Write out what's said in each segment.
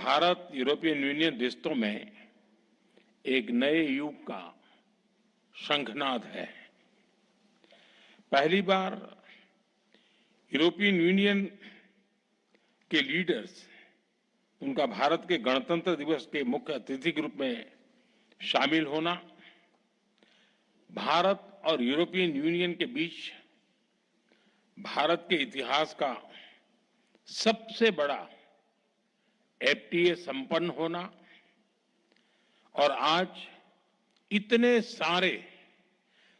Bharat European union रिश्तों में एक नए युग का शंखनाद है। पहली बार यूरोपियन यूनियन के लीडर्स उनका भारत के गणतंत्र दिवस के मुख्य अतिथि के रूप में शामिल होना, भारत और यूरोपियन यूनियन के बीच भारत के इतिहास का सबसे बड़ा एफटीए संपन्न होना और आज इतने सारे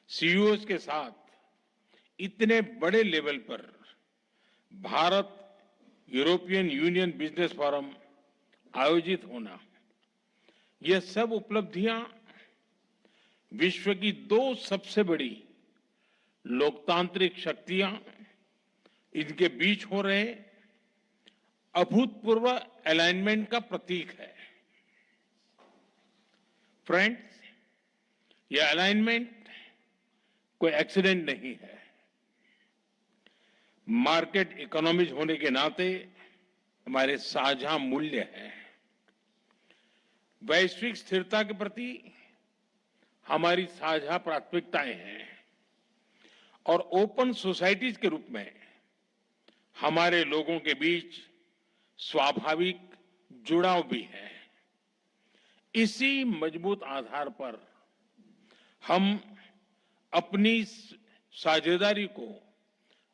सीईओज के साथ इतने बड़े लेवल पर Bharat European union business forum आयोजित होना, ये सब उपलब्धियां विश्व की दो सबसे बड़ी लोकतांत्रिक शक्तियां इनके बीच हो रहे अभूतपूर्व अलाइनमेंट का प्रतीक है। फ्रेंड्स, यह अलाइनमेंट कोई एक्सीडेंट नहीं है। मार्केट इकोनॉमीज होने के नाते हमारे साझा मूल्य हैं। वैश्विक स्थिरता के प्रति हमारी साझा प्राथमिकताएं हैं और ओपन सोसाइटीज के रूप में हमारे लोगों के बीच स्वाभाविक जुड़ाव भी है। इसी मजबूत आधार पर हम अपनी साझेदारी को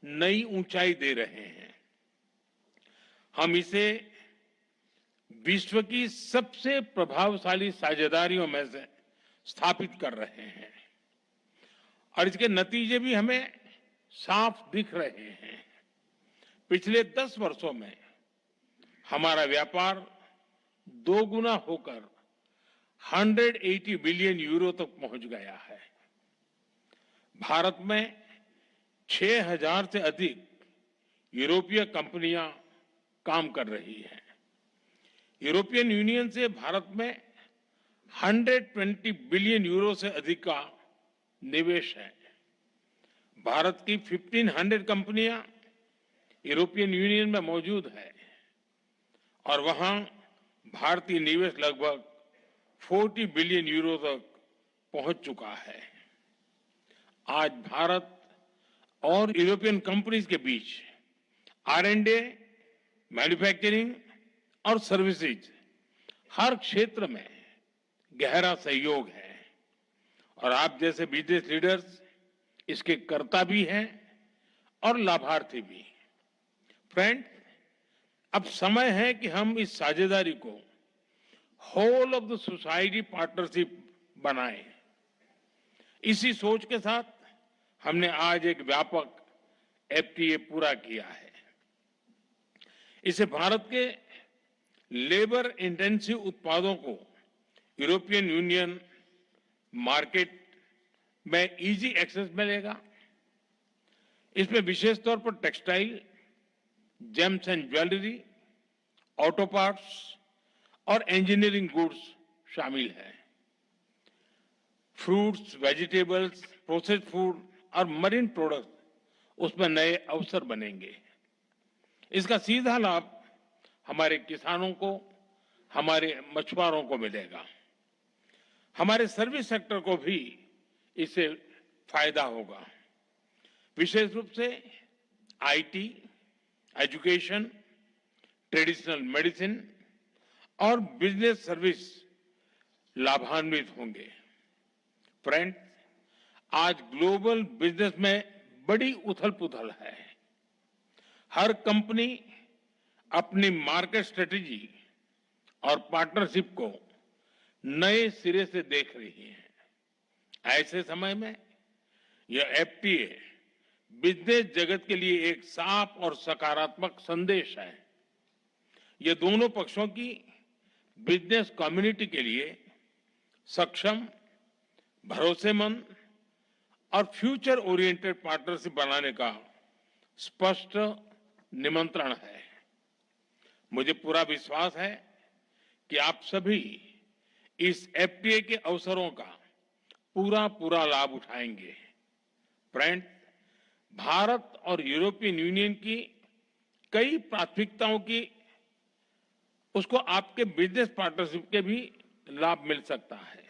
नई ऊंचाई दे रहे हैं। हम इसे विश्व की सबसे प्रभावशाली साझेदारियों में से स्थापित कर रहे हैं और इसके नतीजे भी हमें साफ दिख रहे हैं। पिछले 10 वर्षों में हमारा व्यापार दोगुना होकर 180 बिलियन यूरो तक पहुंच गया है। भारत में 6000 से अधिक यूरोपीय कंपनियां काम कर रही हैं। यूरोपियन यूनियन से भारत में 120 बिलियन यूरो से अधिक का निवेश है। भारत की 1500 कंपनियां यूरोपियन यूनियन में मौजूद है और वहां भारतीय निवेश लगभग 40 बिलियन यूरो तक पहुंच चुका है। आज भारत और यूरोपियन कंपनीज के बीच R&D, मैन्युफैक्चरिंग और सर्विसेज हर क्षेत्र में गहरा सहयोग है और आप जैसे बिजनेस लीडर्स इसके कर्ता भी हैं और लाभार्थी भी। फ्रेंड, अब समय है कि हम इस साझेदारी को whole of the society partnership बनाएं। इसी सोच के साथ हमने आज एक व्यापक एफटीए पूरा किया है। इसे भारत के लेबर इंटेंसिव उत्पादों को यूरोपियन यूनियन मार्केट में इजी एक्सेस मिलेगा। इसमें विशेष तौर पर textile, James and jewellery, auto parts और इंजीनियरिंग गुड्स शामिल हैं। फ्रूट्स, वेजिटेबल्स, प्रोसेस्ड फूड और मरीन प्रोडक्ट उसमें नए अवसर बनेंगे। इसका सीधा लाभ हमारे किसानों को, हमारे मछुआरों को मिलेगा। हमारे सर्विस सेक्टर को भी इससे फायदा होगा। विशेष रूप से आईटी, एजुकेशन, ट्रेडिशनल मेडिसिन और बिजनेस सर्विस लाभान्वित होंगे। फ्रेंड्स, आज ग्लोबल बिजनेस में बड़ी उथल-पुथल है। हर कंपनी अपनी मार्केट स्ट्रेटेजी और पार्टनरशिप को नए सिरे से देख रही है। ऐसे समय में यह एफटीए बिजनेस जगत के लिए एक साफ और सकारात्मक संदेश है। यह दोनों पक्षों की बिजनेस कम्युनिटी के लिए सक्षम, भरोसेमंद और फ्यूचर ओरिएंटेड पार्टनरशिप बनाने का स्पष्ट निमंत्रण है। मुझे पूरा विश्वास है कि आप सभी इस एफटीए के अवसरों का पूरा लाभ उठाएंगे। फ्रेंड्स, भारत और यूरोपियन यूनियन की कई प्राथमिकताओं की उसको आपके बिजनेस पार्टनरशिप के भी लाभ मिल सकता है।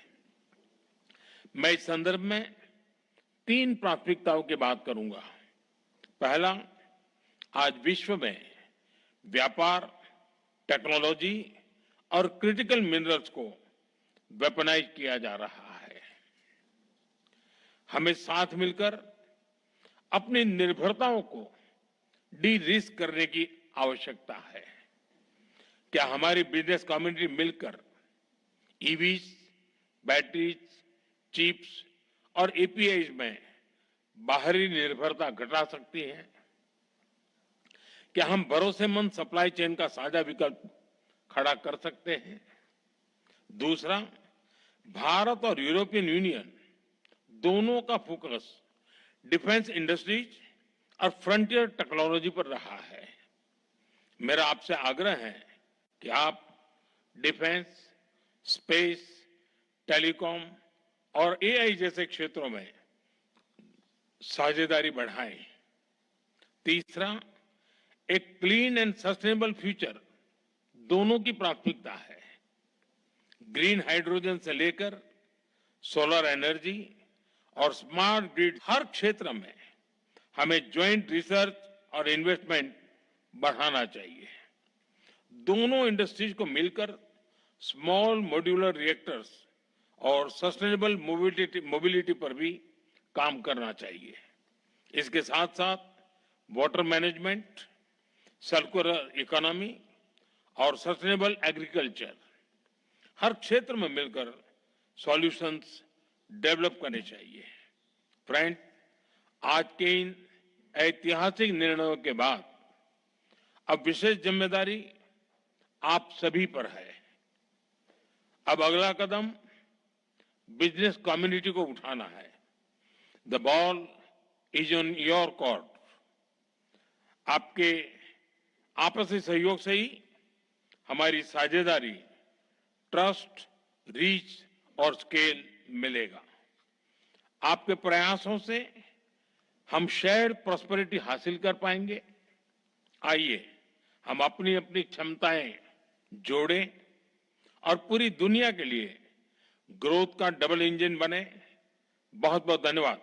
मैं इस संदर्भ में 3 प्राथमिकताओं की बात करूंगा। पहला, आज विश्व में व्यापार, टेक्नोलॉजी और क्रिटिकल मिनरल्स को वेपनाइज किया जा रहा है। हमें साथ मिलकर अपनी निर्भरताओं को डी रिस्क करने की आवश्यकता है। क्या हमारी बिजनेस कम्युनिटी मिलकर ईवीज, बैटरीज, चिप्स और एपीआई में बाहरी निर्भरता घटा सकती है? क्या हम भरोसेमंद सप्लाई चेन का साझा विकल्प खड़ा कर सकते हैं? दूसरा, भारत और यूरोपियन यूनियन दोनों का फोकस डिफेंस इंडस्ट्रीज और फ्रंटियर टेक्नोलॉजी पर रहा है। मेरा आपसे आग्रह है कि आप डिफेंस, स्पेस, टेलीकॉम और एआई जैसे क्षेत्रों में साझेदारी बढ़ाएं। तीसरा, एक क्लीन एंड सस्टेनेबल फ्यूचर दोनों की प्राथमिकता है। ग्रीन हाइड्रोजन से लेकर सोलर एनर्जी और स्मार्ट ग्रिड, हर क्षेत्र में हमें ज्वाइंट रिसर्च और इन्वेस्टमेंट बढ़ाना चाहिए। दोनों इंडस्ट्रीज को मिलकर स्मॉल मॉड्यूलर रिएक्टर्स और सस्टेनेबल मोबिलिटी पर भी काम करना चाहिए। इसके साथ साथ वाटर मैनेजमेंट, सर्कुलर इकोनॉमी और सस्टेनेबल एग्रीकल्चर, हर क्षेत्र में मिलकर सॉल्यूशंस डेवलप करने चाहिए। फ्रेंड, आज के इन ऐतिहासिक निर्णयों के बाद अब विशेष जिम्मेदारी आप सभी पर है। अब अगला कदम बिजनेस कम्युनिटी को उठाना है। The ball is on your court. आपके आपसी सहयोग से ही हमारी साझेदारी, ट्रस्ट, रीच और स्केल मिलेगा। आपके प्रयासों से हम शेयर्ड प्रॉस्पेरिटी हासिल कर पाएंगे। आइए हम अपनी अपनी क्षमताएं जोड़ें और पूरी दुनिया के लिए ग्रोथ का डबल इंजन बने। बहुत बहुत धन्यवाद।